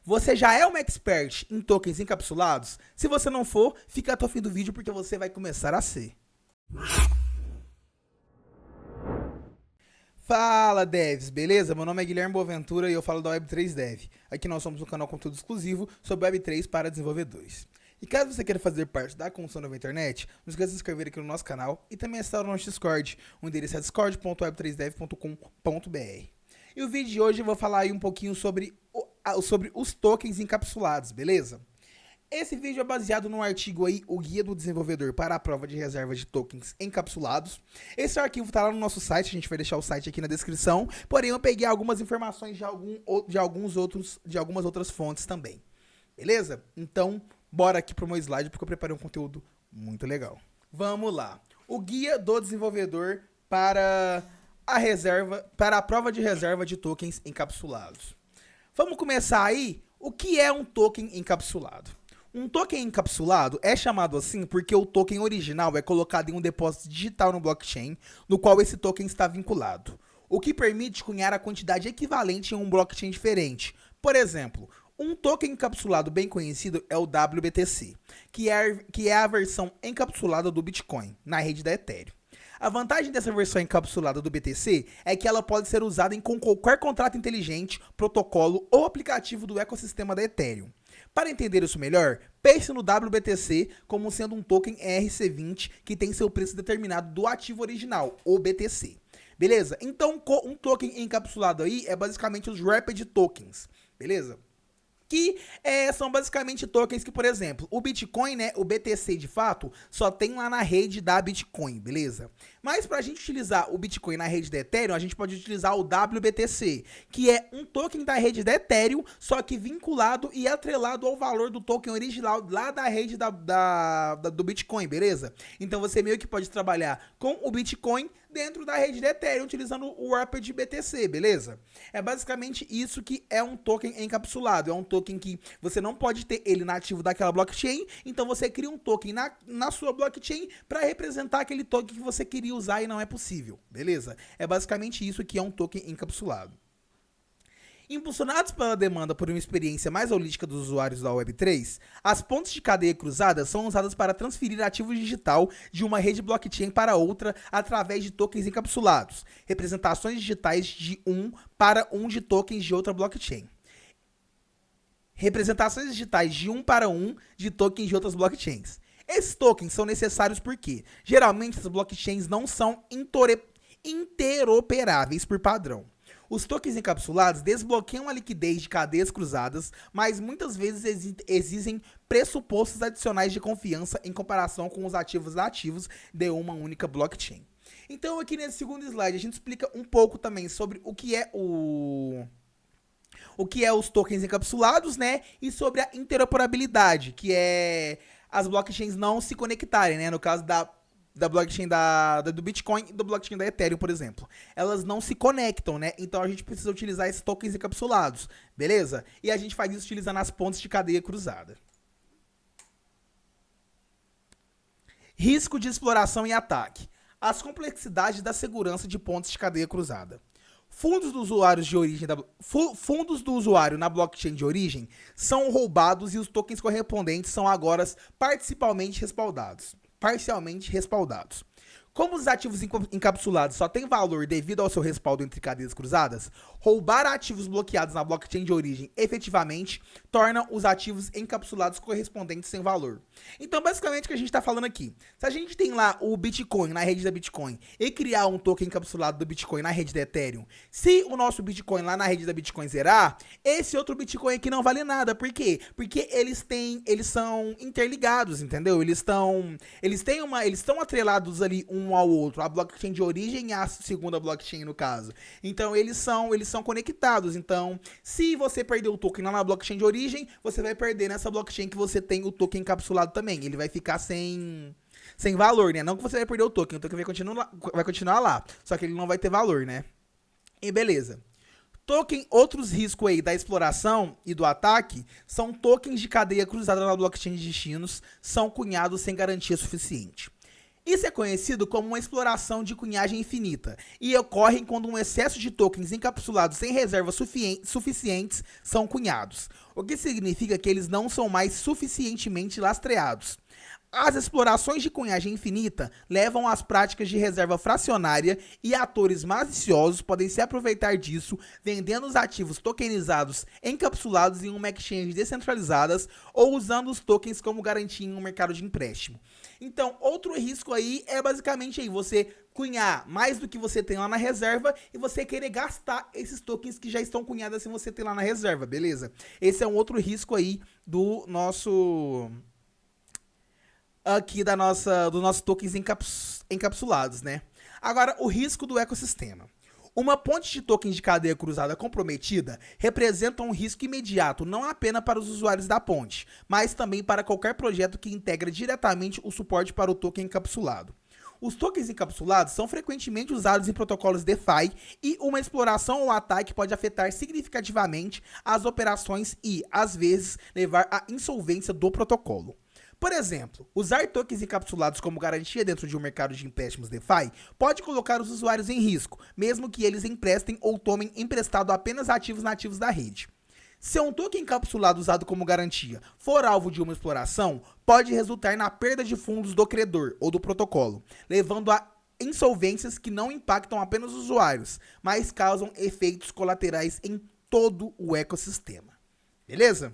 Você já é uma expert em tokens encapsulados? Se você não for, fica até o fim do vídeo porque você vai começar a ser. Fala devs, beleza? Meu nome é Guilherme Boaventura e eu falo da Web3 Dev. Aqui nós somos um canal com conteúdo exclusivo sobre Web3 para desenvolvedores. E caso você queira fazer parte da construção da internet, não esqueça de se inscrever aqui no nosso canal e também acessar o nosso Discord. O endereço é discord.web3dev.com.br. E o vídeo de hoje eu vou falar aí um pouquinho sobre os tokens encapsulados, beleza? Esse vídeo é baseado no artigo aí, o Guia do Desenvolvedor para a Prova de Reserva de Tokens Encapsulados. Esse arquivo está lá no nosso site, a gente vai deixar o site aqui na descrição, porém eu peguei algumas informações de algumas outras fontes também, beleza? Então, bora aqui pro meu slide, porque eu preparei um conteúdo muito legal. Vamos lá. O Guia do Desenvolvedor para a Prova de Reserva de Tokens Encapsulados. Vamos começar aí. O que é um token encapsulado? Um token encapsulado é chamado assim porque o token original é colocado em um depósito digital no blockchain, no qual esse token está vinculado, o que permite cunhar a quantidade equivalente em um blockchain diferente. Por exemplo, um token encapsulado bem conhecido é o WBTC, que é a versão encapsulada do Bitcoin, na rede da Ethereum. A vantagem dessa versão encapsulada do BTC é que ela pode ser usada em qualquer contrato inteligente, protocolo ou aplicativo do ecossistema da Ethereum. Para entender isso melhor, pense no WBTC como sendo um token ERC20 que tem seu preço determinado do ativo original, o BTC. Beleza? Então, um token encapsulado aí é basicamente os Wrapped Tokens, beleza? Que são basicamente tokens que, por exemplo, o Bitcoin, né, o BTC de fato, só tem lá na rede da Bitcoin, beleza? Mas para a gente utilizar o Bitcoin na rede da Ethereum, a gente pode utilizar o WBTC, que é um token da rede da Ethereum, só que vinculado e atrelado ao valor do token original lá da rede do Bitcoin, beleza? Então você meio que pode trabalhar com o Bitcoin dentro da rede da Ethereum, utilizando o Wrapped BTC, beleza? É basicamente isso que é um token encapsulado. É um token que você não pode ter ele nativo daquela blockchain, então você cria um token na sua blockchain para representar aquele token que você queria usar e não é possível, beleza? É basicamente isso que é um token encapsulado. Impulsionados pela demanda por uma experiência mais holística dos usuários da Web3, as pontes de cadeia cruzada são usadas para transferir ativo digital de uma rede blockchain para outra através de tokens encapsulados, representações digitais de um para um de tokens de outra blockchain. Representações digitais de um para um de tokens de outras blockchains. Esses tokens são necessários porque, geralmente, as blockchains não são interoperáveis por padrão. Os tokens encapsulados desbloqueiam a liquidez de cadeias cruzadas, mas muitas vezes exigem pressupostos adicionais de confiança em comparação com os ativos nativos de uma única blockchain. Então, aqui nesse segundo slide, a gente explica um pouco também sobre o que é os tokens encapsulados, né? E sobre a interoperabilidade, que é as blockchains não se conectarem, né? No caso da blockchain do Bitcoin e do blockchain da Ethereum, por exemplo. Elas não se conectam, né? Então a gente precisa utilizar esses tokens encapsulados, beleza? E a gente faz isso utilizando as pontes de cadeia cruzada. Risco de exploração e ataque. As complexidades da segurança de pontes de cadeia cruzada. Fundos do usuário na blockchain de origem são roubados e os tokens correspondentes são agora parcialmente respaldados. Como os ativos encapsulados só têm valor devido ao seu respaldo entre cadeias cruzadas, roubar ativos bloqueados na blockchain de origem efetivamente torna os ativos encapsulados correspondentes sem valor. Então, basicamente, o que a gente está falando aqui, se a gente tem lá o Bitcoin na rede da Bitcoin e criar um token encapsulado do Bitcoin na rede da Ethereum, se o nosso Bitcoin lá na rede da Bitcoin zerar, esse outro Bitcoin aqui não vale nada. Por quê? Porque eles são interligados, entendeu? Eles estão atrelados ali um ao outro, a blockchain de origem e a segunda blockchain no caso. Então eles são conectados. Então, se você perder o token lá na blockchain de origem, você vai perder nessa blockchain que você tem o token encapsulado também. Ele vai ficar sem valor, né? Não que você vai perder o token vai continuar lá, só que ele não vai ter valor, né? E beleza. Outros riscos aí da exploração e do ataque são tokens de cadeia cruzada na blockchain de destinos, são cunhados sem garantia suficiente. Isso é conhecido como uma exploração de cunhagem infinita e ocorre quando um excesso de tokens encapsulados sem reservas suficientes são cunhados, o que significa que eles não são mais suficientemente lastreados. As explorações de cunhagem infinita levam às práticas de reserva fracionária e atores maliciosos podem se aproveitar disso, vendendo os ativos tokenizados encapsulados em uma exchange descentralizadas ou usando os tokens como garantia em um mercado de empréstimo. Então, outro risco aí é basicamente aí você cunhar mais do que você tem lá na reserva e você querer gastar esses tokens que já estão cunhados assim você tem lá na reserva, beleza? Esse é um outro risco aí do nosso dos nossos tokens encapsulados, né? Agora, o risco do ecossistema. Uma ponte de tokens de cadeia cruzada comprometida representa um risco imediato não apenas para os usuários da ponte, mas também para qualquer projeto que integra diretamente o suporte para o token encapsulado. Os tokens encapsulados são frequentemente usados em protocolos DeFi e uma exploração ou ataque pode afetar significativamente as operações e, às vezes, levar à insolvência do protocolo. Por exemplo, usar tokens encapsulados como garantia dentro de um mercado de empréstimos DeFi pode colocar os usuários em risco, mesmo que eles emprestem ou tomem emprestado apenas ativos nativos da rede. Se um token encapsulado usado como garantia for alvo de uma exploração, pode resultar na perda de fundos do credor ou do protocolo, levando a insolvências que não impactam apenas os usuários, mas causam efeitos colaterais em todo o ecossistema. Beleza?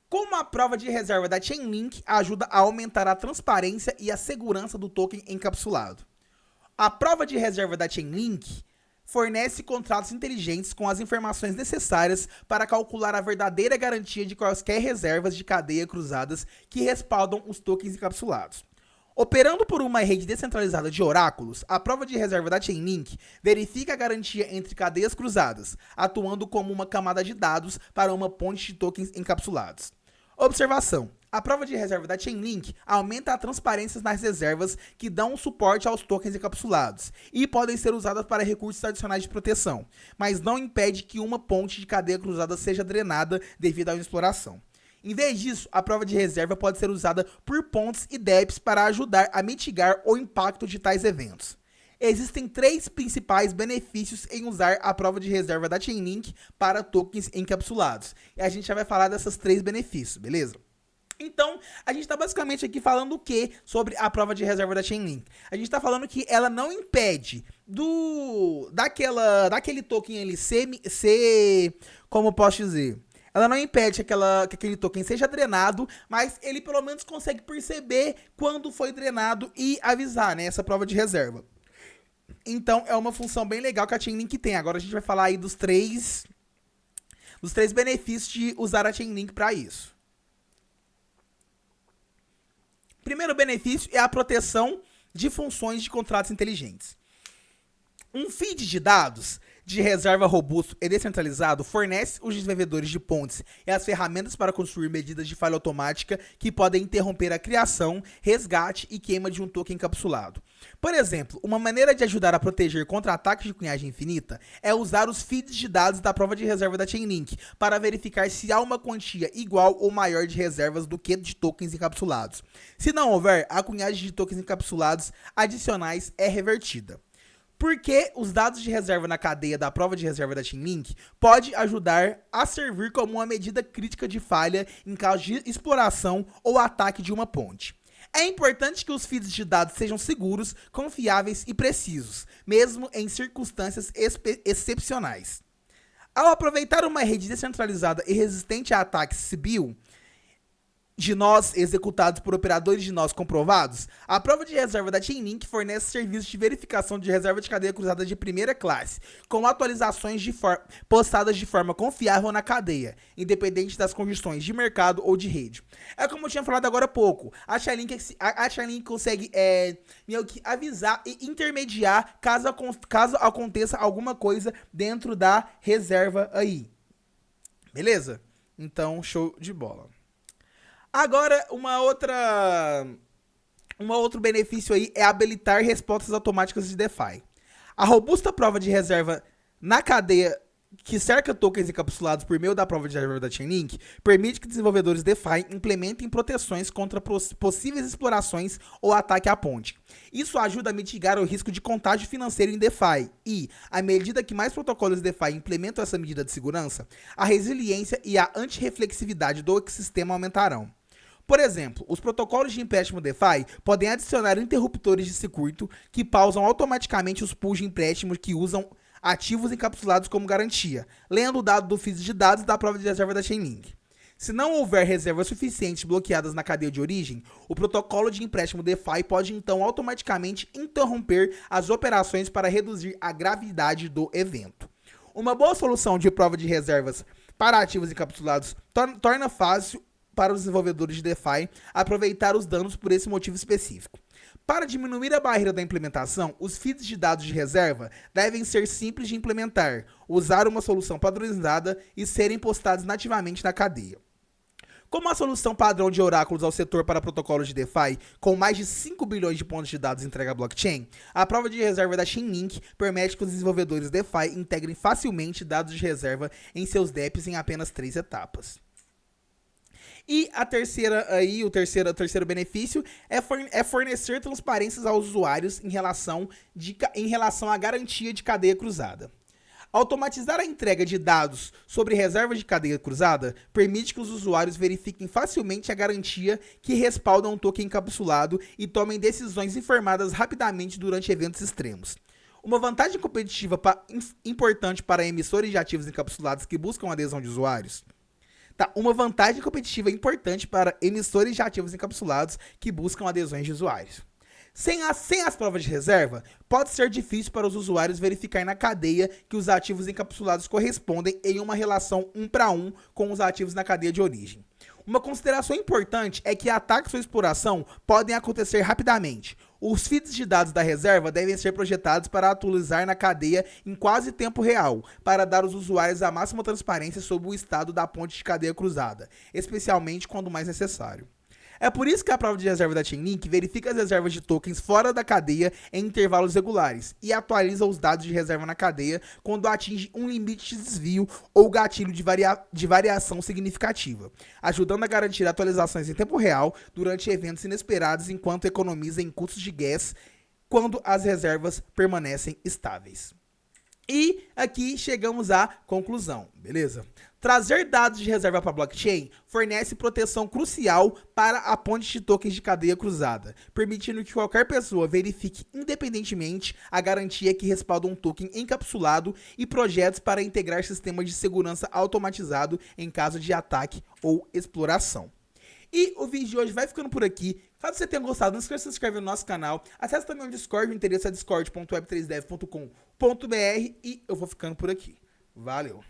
Como a prova de reserva da Chainlink ajuda a aumentar a transparência e a segurança do token encapsulado. A prova de reserva da Chainlink fornece contratos inteligentes com as informações necessárias para calcular a verdadeira garantia de quaisquer reservas de cadeia cruzadas que respaldam os tokens encapsulados. Operando por uma rede descentralizada de oráculos, a prova de reserva da Chainlink verifica a garantia entre cadeias cruzadas, atuando como uma camada de dados para uma ponte de tokens encapsulados. Observação: a prova de reserva da Chainlink aumenta a transparência nas reservas que dão suporte aos tokens encapsulados e podem ser usadas para recursos adicionais de proteção, mas não impede que uma ponte de cadeia cruzada seja drenada devido à exploração. Em vez disso, a prova de reserva pode ser usada por pontes e dApps para ajudar a mitigar o impacto de tais eventos. Existem 3 principais benefícios em usar a prova de reserva da Chainlink para tokens encapsulados. E a gente já vai falar dessas 3 benefícios, beleza? Então, a gente está basicamente aqui falando o que sobre a prova de reserva da Chainlink? A gente está falando que ela não impede daquele token ele ser, como eu posso dizer, ela não impede que aquele token seja drenado, mas ele pelo menos consegue perceber quando foi drenado e avisar, né, essa prova de reserva. Então, é uma função bem legal que a Chainlink tem. Agora a gente vai falar aí dos três benefícios de usar a Chainlink para isso. Primeiro benefício é a proteção de funções de contratos inteligentes. Um feed de dados de reserva robusto e descentralizado fornece os desenvolvedores de pontes e as ferramentas para construir medidas de falha automática que podem interromper a criação, resgate e queima de um token encapsulado. Por exemplo, uma maneira de ajudar a proteger contra ataques de cunhagem infinita é usar os feeds de dados da prova de reserva da Chainlink para verificar se há uma quantia igual ou maior de reservas do que de tokens encapsulados. Se não houver, a cunhagem de tokens encapsulados adicionais é revertida. Porque os dados de reserva na cadeia da prova de reserva da Chainlink pode ajudar a servir como uma medida crítica de falha em caso de exploração ou ataque de uma ponte. É importante que os feeds de dados sejam seguros, confiáveis e precisos, mesmo em circunstâncias excepcionais. Ao aproveitar uma rede descentralizada e resistente a ataques Sybil de nós executados por operadores de nós comprovados, a prova de reserva da Chainlink fornece serviços de verificação de reserva de cadeia cruzada de primeira classe, com atualizações postadas de forma confiável na cadeia, independente das condições de mercado ou de rede. É como eu tinha falado agora há pouco, a Chainlink consegue meio que avisar e intermediar caso aconteça alguma coisa dentro da reserva aí. Beleza? Então, show de bola. Agora, um outro benefício aí é habilitar respostas automáticas de DeFi. A robusta prova de reserva na cadeia que cerca tokens encapsulados por meio da prova de reserva da Chainlink, permite que desenvolvedores DeFi implementem proteções contra possíveis explorações ou ataque à ponte. Isso ajuda a mitigar o risco de contágio financeiro em DeFi e, à medida que mais protocolos DeFi implementam essa medida de segurança, a resiliência e a antirreflexividade do ecossistema aumentarão. Por exemplo, os protocolos de empréstimo DeFi podem adicionar interruptores de circuito que pausam automaticamente os pools de empréstimo que usam ativos encapsulados como garantia, lendo o dado do feed de dados da prova de reserva da Chainlink. Se não houver reservas suficientes bloqueadas na cadeia de origem, o protocolo de empréstimo DeFi pode então automaticamente interromper as operações para reduzir a gravidade do evento. Uma boa solução de prova de reservas para ativos encapsulados torna fácil para os desenvolvedores de DeFi aproveitar os danos por esse motivo específico. Para diminuir a barreira da implementação, os feeds de dados de reserva devem ser simples de implementar, usar uma solução padronizada e serem postados nativamente na cadeia. Como a solução padrão de oráculos ao setor para protocolos de DeFi, com mais de 5 bilhões de pontos de dados entregue à blockchain, a prova de reserva da Chainlink permite que os desenvolvedores DeFi integrem facilmente dados de reserva em seus DEPs em apenas 3 etapas. E a terceira aí, o terceiro benefício é fornecer transparências aos usuários em relação à garantia de cadeia cruzada. Automatizar a entrega de dados sobre reservas de cadeia cruzada permite que os usuários verifiquem facilmente a garantia que respalda um token encapsulado e tomem decisões informadas rapidamente durante eventos extremos. Uma vantagem competitiva importante para emissores de ativos encapsulados que buscam adesão de usuários. Uma vantagem competitiva importante para emissores de ativos encapsulados que buscam adesões de usuários. Sem as provas de reserva, pode ser difícil para os usuários verificar na cadeia que os ativos encapsulados correspondem em uma relação 1 para 1 com os ativos na cadeia de origem. Uma consideração importante é que ataques ou exploração podem acontecer rapidamente. Os feeds de dados da reserva devem ser projetados para atualizar na cadeia em quase tempo real, para dar aos usuários a máxima transparência sobre o estado da ponte de cadeia cruzada, especialmente quando mais necessário. É por isso que a prova de reserva da Chainlink verifica as reservas de tokens fora da cadeia em intervalos regulares e atualiza os dados de reserva na cadeia quando atinge um limite de desvio ou gatilho de variação significativa, ajudando a garantir atualizações em tempo real durante eventos inesperados enquanto economiza em custos de gas quando as reservas permanecem estáveis. E aqui chegamos à conclusão, beleza? Trazer dados de reserva para a blockchain fornece proteção crucial para a ponte de tokens de cadeia cruzada, permitindo que qualquer pessoa verifique independentemente a garantia que respalda um token encapsulado e projetos para integrar sistemas de segurança automatizado em caso de ataque ou exploração. E o vídeo de hoje vai ficando por aqui. Caso você tenha gostado, não esqueça de se inscrever no nosso canal. Acesse também o Discord, o endereço é discord.web3dev.com.br e eu vou ficando por aqui. Valeu!